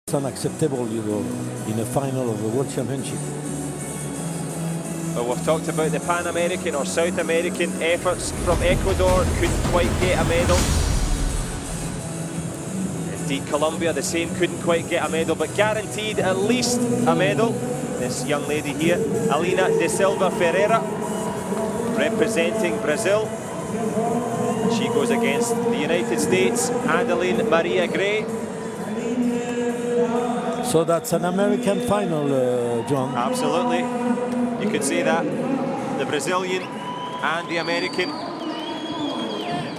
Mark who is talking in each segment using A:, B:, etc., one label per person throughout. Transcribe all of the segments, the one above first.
A: It's unacceptable, you know, in a final of the World Championship.
B: Well, we've talked about the Pan American or South American efforts from Ecuador, couldn't quite get a medal. Indeed, Colombia, the same, couldn't quite get a medal, but guaranteed at least a medal. This young lady here, Alina de Silva Ferreira, representing Brazil. She goes against the United States, Adeline Maria Gray.
A: So that's an American final, John.
B: Absolutely, you could say that. The Brazilian and the American.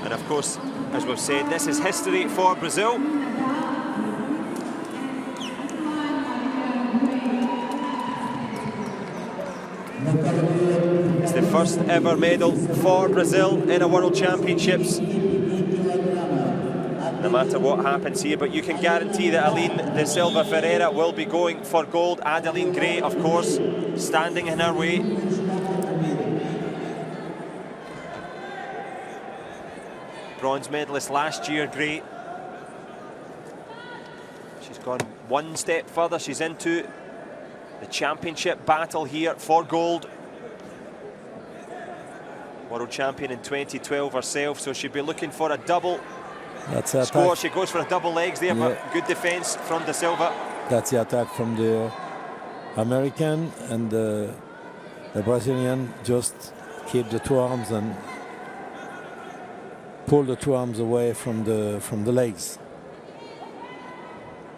B: And of course, as we've said, this is history for Brazil. It's the first ever medal for Brazil in a World Championships. No matter what happens here, but you can guarantee that Aline de Silva Ferreira will be going for gold. Adeline Gray, of course, standing in her way. Bronze medalist last year, Gray. She's gone one step further. She's into the championship battle here for gold. World champion in 2012 herself, so she'll be looking for a double.
A: That's the
B: score.
A: attack.
B: She goes for a double legs there,
A: Yeah.
B: but good defence from De Silva.
A: That's the attack from the American, and the Brazilian just keep the two arms and pull the two arms away from the legs.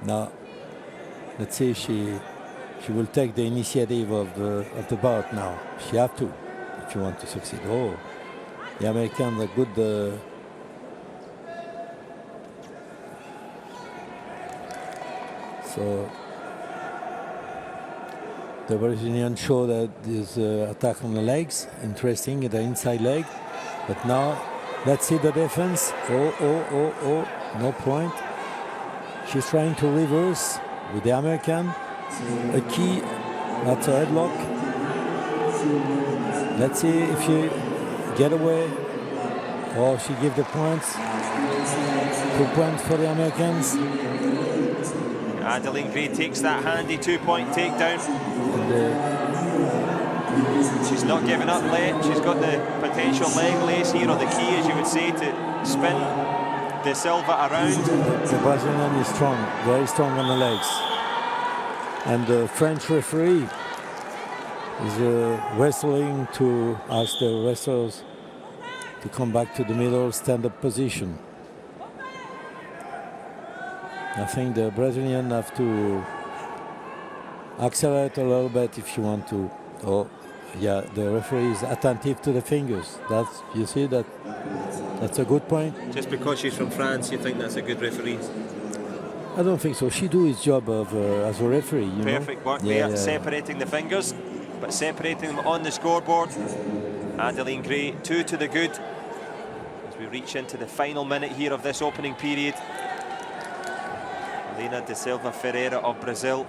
A: Now, let's see if she will take the initiative of the bout now. She have to if you want to succeed. Oh, the Americans are good. So the Brazilian show that this attack on the legs, interesting, the inside leg. But now, let's see the defense. Oh, no point. She's trying to reverse with the American. A key, that's a headlock. Let's see if she get away or she give the points. 2 points for the Americans.
B: Adeline Gray takes that handy 2-point takedown. She's not giving up left. She's got the potential leg lace here, or the key, as you would say, to spin De Silva around.
A: The Brazilian is strong, very strong on the legs. And the French referee is wrestling to ask the wrestlers to come back to the middle stand-up position. I think the Brazilian have to accelerate a little bit if you want to. Oh, yeah, the referee is attentive to the fingers. You see that? That's a good point.
B: Just because she's from France, you think that's a good referee?
A: I don't think so. She do his job of as a referee. You
B: Perfect
A: know?
B: work there, separating the fingers, but separating them on the scoreboard. Adeline Gray, 2 to the good as we reach into the final minute here of this opening period. Alina de Silva Ferreira of Brazil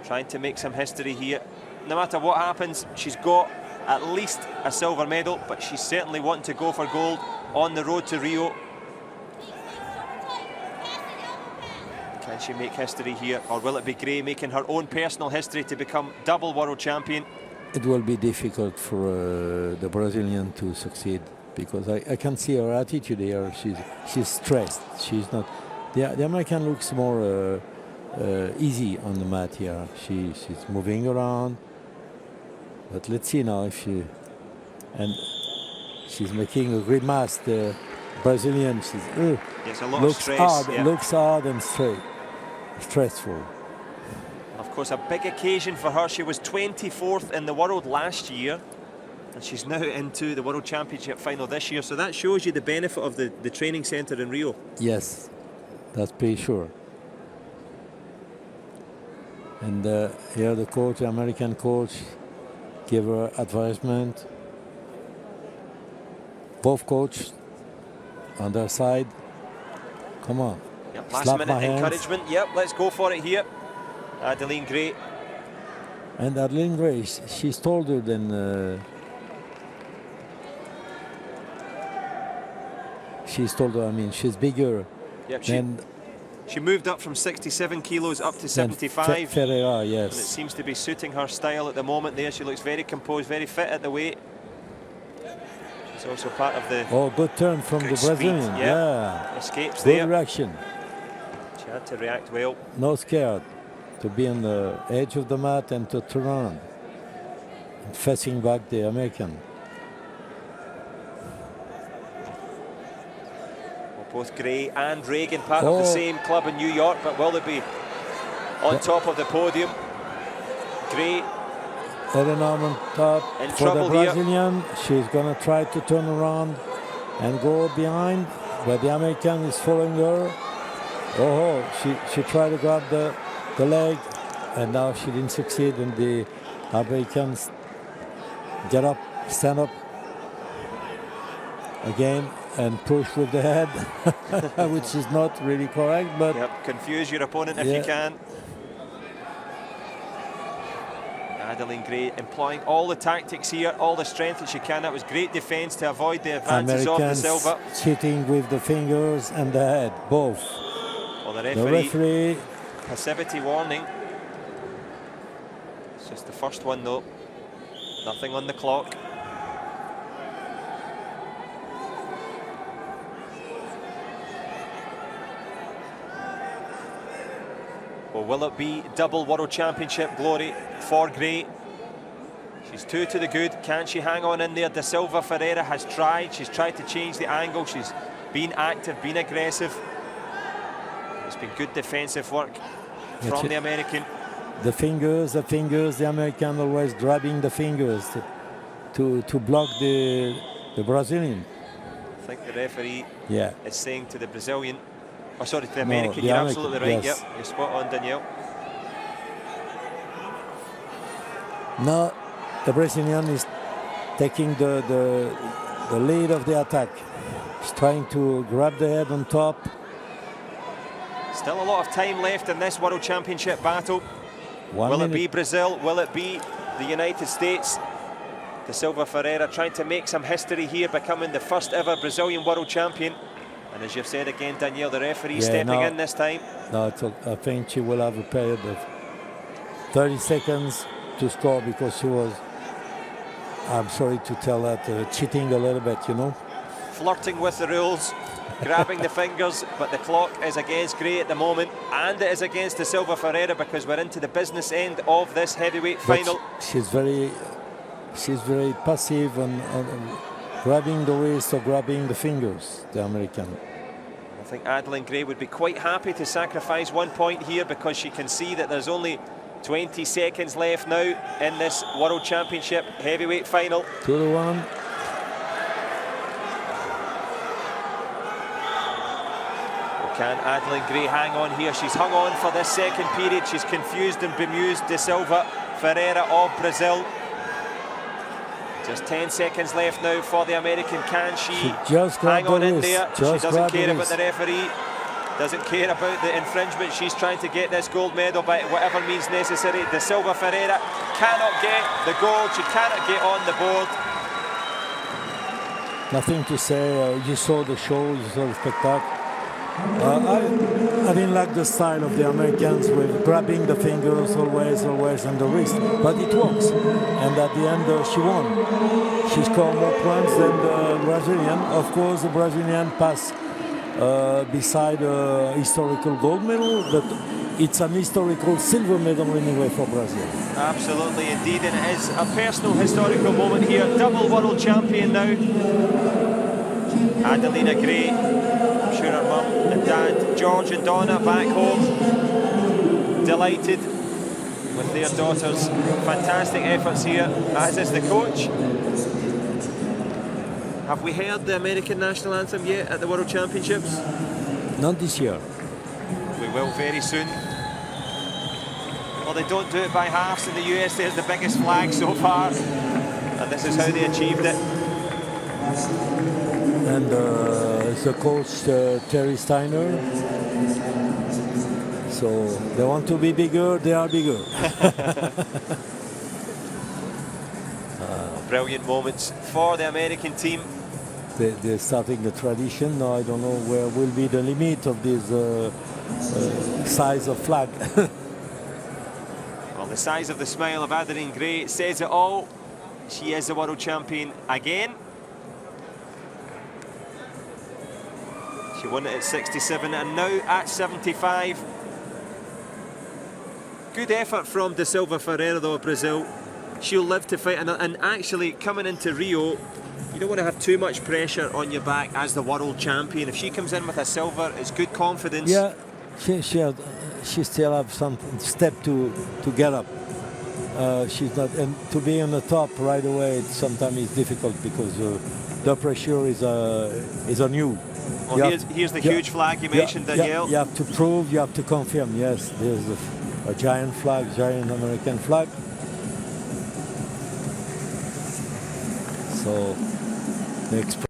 B: trying to make some history here. No matter what happens, she's got at least a silver medal, but she's certainly wanting to go for gold on the road to Rio. Can she make history here, or will it be Gray making her own personal history to become double world champion?
A: It will be difficult for the Brazilian to succeed, because I can see her attitude here. She's stressed. She's not. The American looks more easy on the mat here. She's moving around, but let's see now if she. And she's making a grimace. The Brazilian,
B: Yes, a lot
A: looks
B: of stress.
A: hard.
B: Yeah.
A: Looks hard and stressful.
B: Of course, a big occasion for her. She was 24th in the world last year, and she's now into the World Championship final this year. So that shows you the benefit of the training centre in Rio.
A: Yes, that's pretty sure. And here the coach, the American coach, gave her advisement. Both coaches on their side. Come on.
B: Yep, last
A: Slap
B: minute
A: my hands.
B: encouragement. Yep, let's go for it here. Adeline Gray.
A: And Adeline Gray, she's taller than. She's taller. I mean, she's bigger
B: Yep,
A: than
B: She moved up from 67 kilos up to 75.
A: Ferreira,
B: And it
A: yes.
B: seems to be suiting her style at the moment there. She looks very composed, very fit at the weight. She's also part of the...
A: Oh, good turn from the Brazilian.
B: Speed, yeah. Escapes
A: good
B: there.
A: reaction.
B: She had to react well.
A: No scared to be on the edge of the mat and to turn on. And facing back the American.
B: Both Gray and Reagan part of the same club in New York, but will they be on top of the podium? Gray
A: At an arm on top
B: in
A: for
B: trouble
A: the Brazilian. Here. She's going to try to turn around and go behind, but the American is following her. Oh, she tried to grab the leg, and now she didn't succeed, and the Americans get up, stand up again, and push with the head, which is not really correct, but...
B: Yep, confuse your opponent if you can. Adeline Gray employing all the tactics here, all the strength that she can. That was great defence to avoid the advances of De Silva.
A: Cheating with the fingers and the head, both.
B: Well, the referee passivity warning. It's just the first one though. Nothing on the clock. Well, will it be double World Championship glory for Gray? She's 2 to the good. Can she hang on in there? De Silva Ferreira has tried. She's tried to change the angle. She's been active, been aggressive. It's been good defensive work from the American.
A: The fingers, the American always grabbing the fingers to block the Brazilian.
B: I think the referee is saying to the Brazilian, oh, sorry, to the American, you're absolutely right,
A: yes.
B: Yep, you're spot on, Danielle.
A: Now, the Brazilian is taking the lead of the attack. He's trying to grab the head on top.
B: Still a lot of time left in this World Championship battle.
A: 1
B: Will
A: minute.
B: it be Brazil? Will it be the United States? De Silva Ferreira trying to make some history here, becoming the first ever Brazilian World Champion. And as you've said again, Danielle, the referee stepping in this time.
A: No, I think she will have a period of 30 seconds to score because she was, I'm sorry to tell that, cheating a little bit, you know.
B: Flirting with the rules, grabbing the fingers, but the clock is against Gray at the moment, and it is against De Silva Ferreira because we're into the business end of this heavyweight final.
A: She's very passive on grabbing the wrist or grabbing the fingers, the American.
B: I think Adeline Gray would be quite happy to sacrifice 1 point here because she can see that there's only 20 seconds left now in this World Championship heavyweight final.
A: 2-1.
B: Can Adeline Gray hang on here? She's hung on for this second period. She's confused and bemused De Silva Ferreira of Brazil. Just 10 seconds left now for the American. Can she hang on in there? She doesn't care about the referee, doesn't care about the infringement. She's trying to get this gold medal by whatever means necessary. De Silva Ferreira cannot get the gold. She cannot get on the board.
A: Nothing to say. You saw the show, you saw the spectacle. I didn't like the style of the Americans with grabbing the fingers always and the wrist, but it works. And at the end, she won. She scored more points than the Brazilian. Of course, the Brazilian passed beside a historical gold medal, but it's an historical silver medal anyway for Brazil.
B: Absolutely, indeed, and it is a personal historical moment here. Double world champion now. Adelina Gray, I'm sure her mum and dad, George and Donna, back home, delighted with their daughters. Fantastic efforts here, as is the coach. Have we heard the American national anthem yet at the World Championships?
A: Not this year.
B: We will very soon. Well, they don't do it by halves in the US. There's the biggest flag so far, and this is how they achieved it.
A: And the coach, Terry Steiner. So they want to be bigger, they are bigger.
B: Brilliant moments for the American team.
A: They're starting the tradition. Now I don't know where will be the limit of this size of flag.
B: Well, the size of the smile of Adeline Gray says it all. She is the world champion again. She won it at 67 and now at 75. Good effort from De Silva Ferreira though, Brazil. She'll live to fight, and actually coming into Rio, you don't want to have too much pressure on your back as the world champion. If she comes in with a silver, it's good confidence.
A: Yeah, she still have some step to get up. She's not, and to be on the top right away, sometimes it's difficult because the pressure is on you.
B: Well, here's the huge flag you mentioned, Danielle.
A: You have to prove, you have to confirm. Yes, there's a giant flag, giant American flag. So, next.